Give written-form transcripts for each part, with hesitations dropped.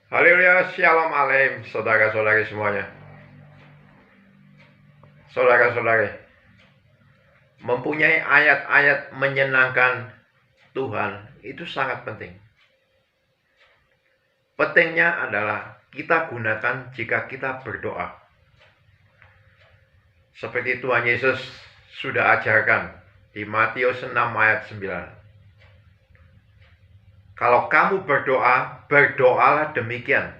Haleluya, shalom aleim, saudara-saudari semuanya. Saudara-saudari, mempunyai ayat-ayat menyenangkan Tuhan itu sangat penting. Pentingnya adalah kita gunakan jika kita berdoa. Seperti Tuhan Yesus sudah ajarkan di Matius 6 ayat 9. Kalau kamu berdoa, berdoalah demikian.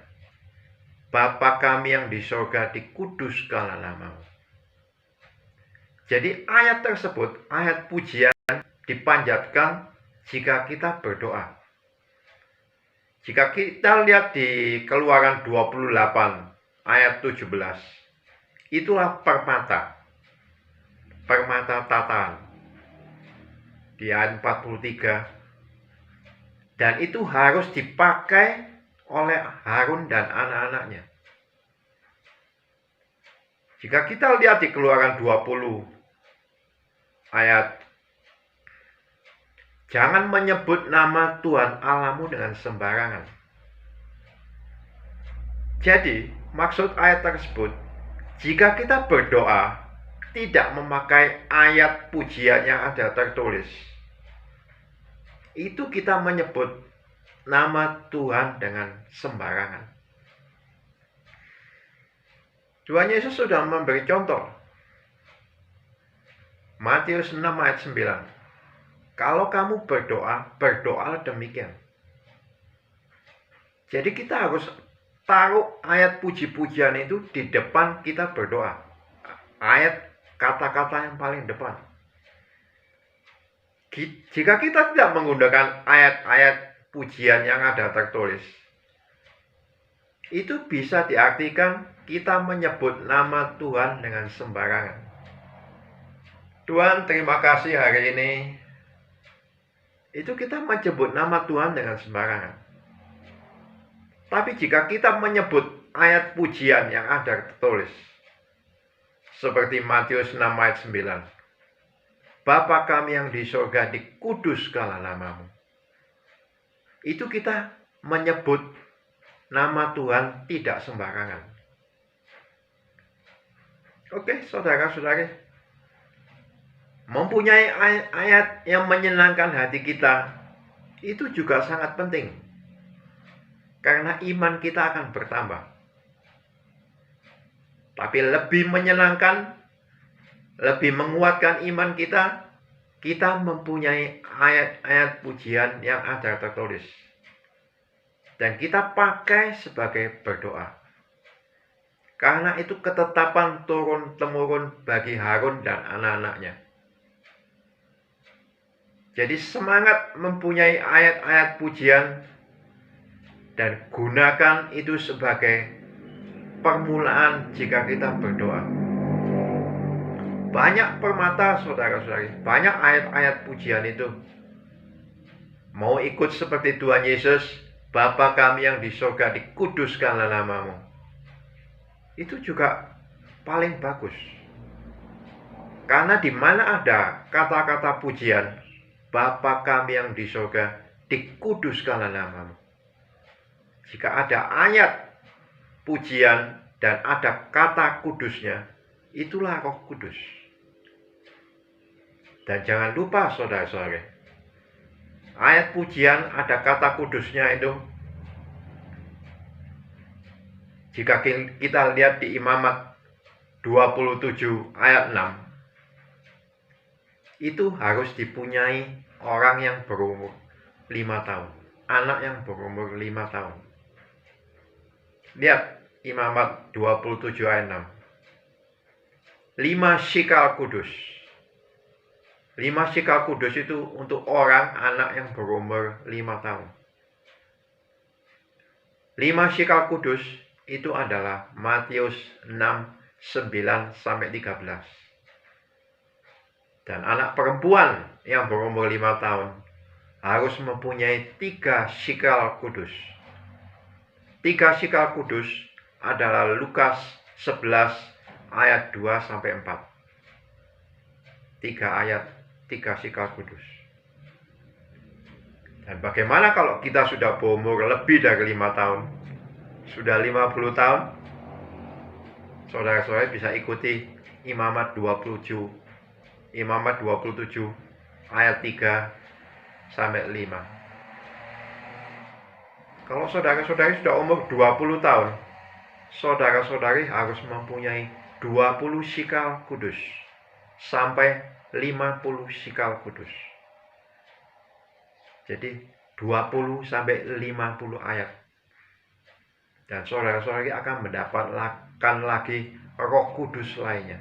Bapa kami yang di surga, dikuduskanlah namamu. Jadi ayat tersebut, ayat pujian dipanjatkan jika kita berdoa. Jika kita lihat di Keluaran 28 ayat 17, itulah permata tatahan. Di ayat 43, dan itu harus dipakai oleh Harun dan anak-anaknya. Jika kita lihat di Keluaran 20 ayat, jangan menyebut nama Tuhan Allahmu dengan sembarangan. Jadi, maksud ayat tersebut, jika kita berdoa, tidak memakai ayat pujian yang ada tertulis, itu kita menyebut nama Tuhan dengan sembarangan. Tuhan Yesus sudah memberi contoh. Matius 6 ayat 9. Kalau kamu berdoa, berdoalah demikian. Jadi kita harus taruh ayat puji-pujian itu di depan kita berdoa. Ayat kata-kata yang paling depan. Jika kita tidak menggunakan ayat-ayat pujian yang ada tertulis, itu bisa diartikan kita menyebut nama Tuhan dengan sembarangan. Tuhan, terima kasih hari ini. Itu kita menyebut nama Tuhan dengan sembarangan. Tapi jika kita menyebut ayat pujian yang ada tertulis, seperti Matius 6 ayat 9, Bapa kami yang di surga, dikuduskanlah namamu. Itu kita menyebut nama Tuhan tidak sembarangan. Oke, saudara-saudari, mempunyai ayat yang menyenangkan hati kita itu juga sangat penting, karena iman kita akan bertambah. Tapi lebih menyenangkan, lebih menguatkan iman kita mempunyai ayat-ayat pujian yang ada tertulis, dan kita pakai sebagai berdoa. Karena itu ketetapan turun-temurun bagi Harun dan anak-anaknya. Jadi semangat mempunyai ayat-ayat pujian dan gunakan itu sebagai permulaan jika kita berdoa. Banyak permata, saudara-saudari, banyak ayat-ayat pujian itu. Mau ikut seperti Tuhan Yesus, Bapa kami yang di surga, dikuduskanlah namamu. Itu juga paling bagus. Karena di mana ada kata-kata pujian, Bapa kami yang di surga, dikuduskanlah namamu. Jika ada ayat pujian dan ada kata kudusnya, itulah Roh Kudus. Dan jangan lupa, saudara-saudari, ayat pujian ada kata kudusnya itu. Jika kita lihat di Imamat 27 ayat 6, itu harus dipunyai orang yang berumur 5 tahun. Anak yang berumur 5 tahun. Lihat Imamat 27 ayat 6. 5 sikal kudus. 5 sikal kudus itu untuk orang anak yang berumur 5 tahun. 5 sikal kudus itu adalah Matius 6, 9-13. Dan anak perempuan yang berumur 5 tahun harus mempunyai 3 sikal kudus. 3 sikal kudus adalah Lukas 11 ayat 2-4. 3 ayat, 3 sikal kudus. Dan bagaimana kalau kita sudah berumur lebih dari 5 tahun? Sudah 50 tahun? Saudara-saudara bisa ikuti Imamat 27 ayat 3 sampai 5. Kalau saudara-saudari sudah umur 20 tahun, saudara-saudari harus mempunyai 20 sikal kudus sampai 50 sikal kudus. Jadi 20 sampai 50 ayat. Dan saudara-saudari akan mendapatkan lagi Roh Kudus lainnya.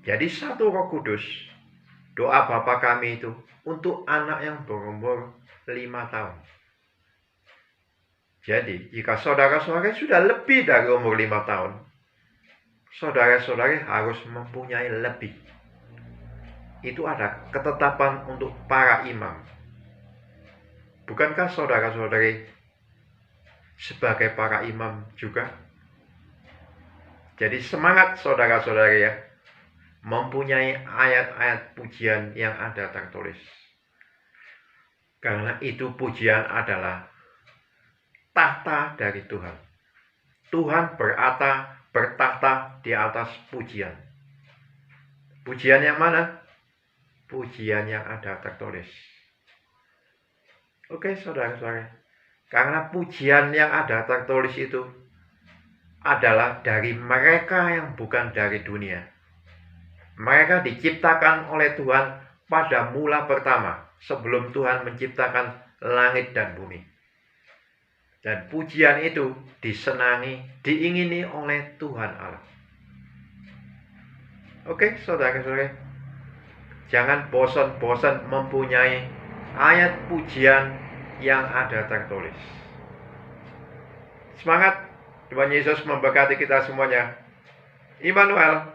Jadi satu Roh Kudus, doa Bapa kami itu untuk anak yang berumur 5 tahun. Jadi jika saudara-saudari sudah lebih dari umur 5 tahun, saudara-saudari harus mempunyai lebih. Itu ada ketetapan untuk para imam. Bukankah saudara-saudari sebagai para imam juga? Jadi semangat saudara-saudari ya, mempunyai ayat-ayat pujian yang ada tertulis. Karena itu pujian adalah tahta dari Tuhan. Tuhan bertahta di atas pujian. Pujian yang mana? Pujian yang ada tertulis. Oke, saudara-saudara. Karena pujian yang ada tertulis itu adalah dari mereka yang bukan dari dunia. Mereka diciptakan oleh Tuhan pada mula pertama, sebelum Tuhan menciptakan langit dan bumi. Dan pujian itu disenangi, diingini oleh Tuhan Allah. Oke, saudara-saudara. Jangan bosan-bosan mempunyai ayat pujian yang ada tertulis. Semangat, Tuhan Yesus memberkati kita semuanya. Immanuel.